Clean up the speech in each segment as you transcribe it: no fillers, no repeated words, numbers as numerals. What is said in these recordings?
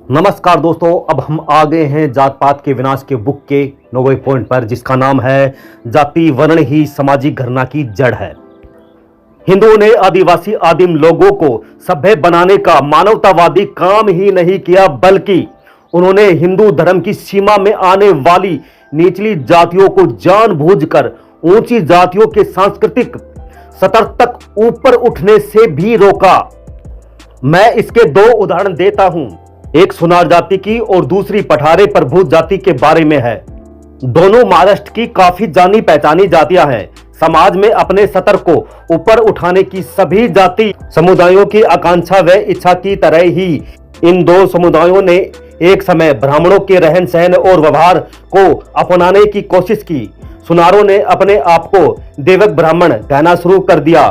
नमस्कार दोस्तों, अब हम आ गए हैं जात पात के विनाश के बुक के 90 पॉइंट पर, जिसका नाम है जाति वर्ण ही सामाजिक घटना की जड़ है। हिंदुओं ने आदिवासी आदिम लोगों को सभ्य बनाने का मानवतावादी काम ही नहीं किया, बल्कि उन्होंने हिंदू धर्म की सीमा में आने वाली निचली जातियों को जानबूझकर ऊंची जातियों के सांस्कृतिक स्तर तक ऊपर उठने से भी रोका। मैं इसके दो उदाहरण देता हूं, एक सुनार जाति की और दूसरी पठारे प्रभुत जाति के बारे में है। दोनों महाराष्ट्र की काफी जानी पहचानी जातियां हैं। समाज में अपने स्तर को ऊपर उठाने की सभी जाति समुदायों की आकांक्षा व इच्छा की तरह ही इन दो समुदायों ने एक समय ब्राह्मणों के रहन सहन और व्यवहार को अपनाने की कोशिश की। सुनारों ने अपने आप को देवक ब्राह्मण कहना शुरू कर दिया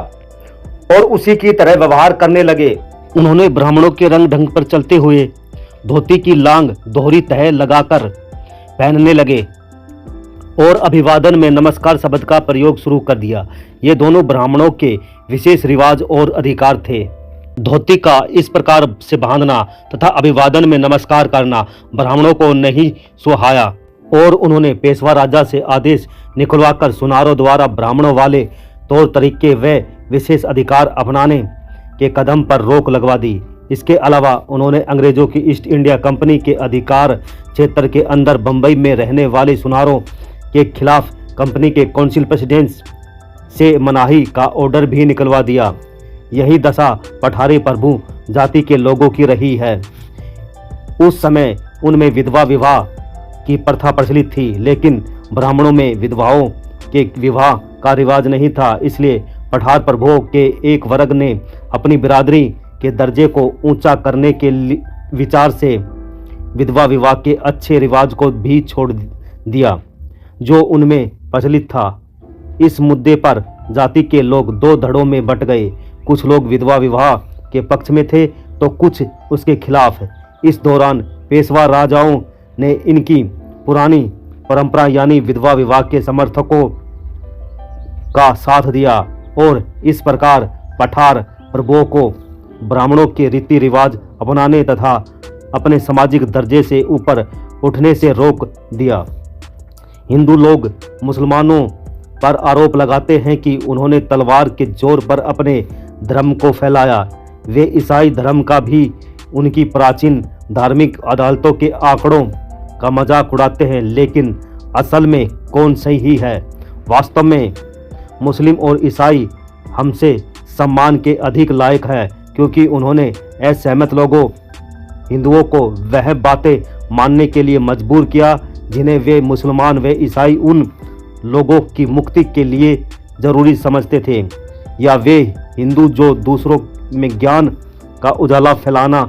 और उसी की तरह व्यवहार करने लगे। उन्होंने ब्राह्मणों के रंग ढंग पर चलते हुए धोती की लांग दोहरी तह लगाकर पहनने लगे और अभिवादन में नमस्कार शब्द का प्रयोग शुरू कर दिया। ये दोनों ब्राह्मणों के विशेष रिवाज और अधिकार थे। धोती का इस प्रकार से बांधना तथा अभिवादन में नमस्कार करना ब्राह्मणों को नहीं सुहाया और उन्होंने पेशवा राजा से आदेश निकलवाकर सुनारों द्वारा ब्राह्मणों वाले तौर तरीके व विशेष अधिकार अपनाने के कदम पर रोक लगवा दी। इसके अलावा उन्होंने अंग्रेजों की ईस्ट इंडिया कंपनी के अधिकार क्षेत्र के अंदर बंबई में रहने वाले सुनारों के खिलाफ कंपनी के काउंसिल प्रेसिडेंट से मनाही का ऑर्डर भी निकलवा दिया। यही दशा पठारी प्रभु जाति के लोगों की रही है। उस समय उनमें विधवा विवाह की प्रथा प्रचलित थी, लेकिन ब्राह्मणों में विधवाओं के विवाह का रिवाज नहीं था। इसलिए पठार प्रभुओं के एक वर्ग ने अपनी बिरादरी के दर्जे को ऊंचा करने के विचार से विधवा विवाह के अच्छे रिवाज को भी छोड़ दिया जो उनमें प्रचलित था। इस मुद्दे पर जाति के लोग दो धड़ों में बंट गए। कुछ लोग विधवा विवाह के पक्ष में थे तो कुछ उसके खिलाफ। इस दौरान पेशवा राजाओं ने इनकी पुरानी परंपरा यानी विधवा विवाह के समर्थकों का साथ दिया और इस प्रकार पठार प्रभुओं को ब्राह्मणों के रीति रिवाज अपनाने तथा अपने सामाजिक दर्जे से ऊपर उठने से रोक दिया। हिंदू लोग मुसलमानों पर आरोप लगाते हैं कि उन्होंने तलवार के जोर पर अपने धर्म को फैलाया। वे ईसाई धर्म का भी उनकी प्राचीन धार्मिक अदालतों के आंकड़ों का मजाक उड़ाते हैं, लेकिन असल में कौन सही है? वास्तव में मुस्लिम और ईसाई हमसे सम्मान के अधिक लायक है, क्योंकि उन्होंने असहमत लोगों हिंदुओं को वह बातें मानने के लिए मजबूर किया जिन्हें वे मुसलमान व ईसाई उन लोगों की मुक्ति के लिए जरूरी समझते थे, या वे हिंदू जो दूसरों में ज्ञान का उजाला फैलाना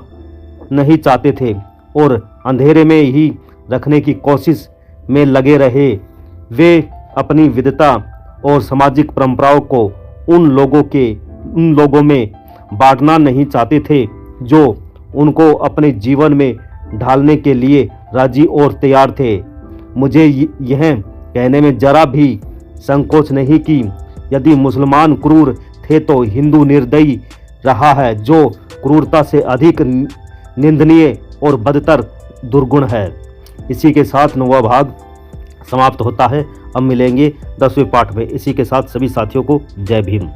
नहीं चाहते थे और अंधेरे में ही रखने की कोशिश में लगे रहे। वे अपनी विविधता और सामाजिक परंपराओं को उन लोगों में बांटना नहीं चाहते थे जो उनको अपने जीवन में ढालने के लिए राजी और तैयार थे। मुझे यह कहने में जरा भी संकोच नहीं कि यदि मुसलमान क्रूर थे तो हिंदू निर्दयी रहा है, जो क्रूरता से अधिक निंदनीय और बदतर दुर्गुण है। इसी के साथ 9वां भाग समाप्त होता है। अब मिलेंगे 10वें पाठ में। इसी के साथ सभी साथियों को जय भीम।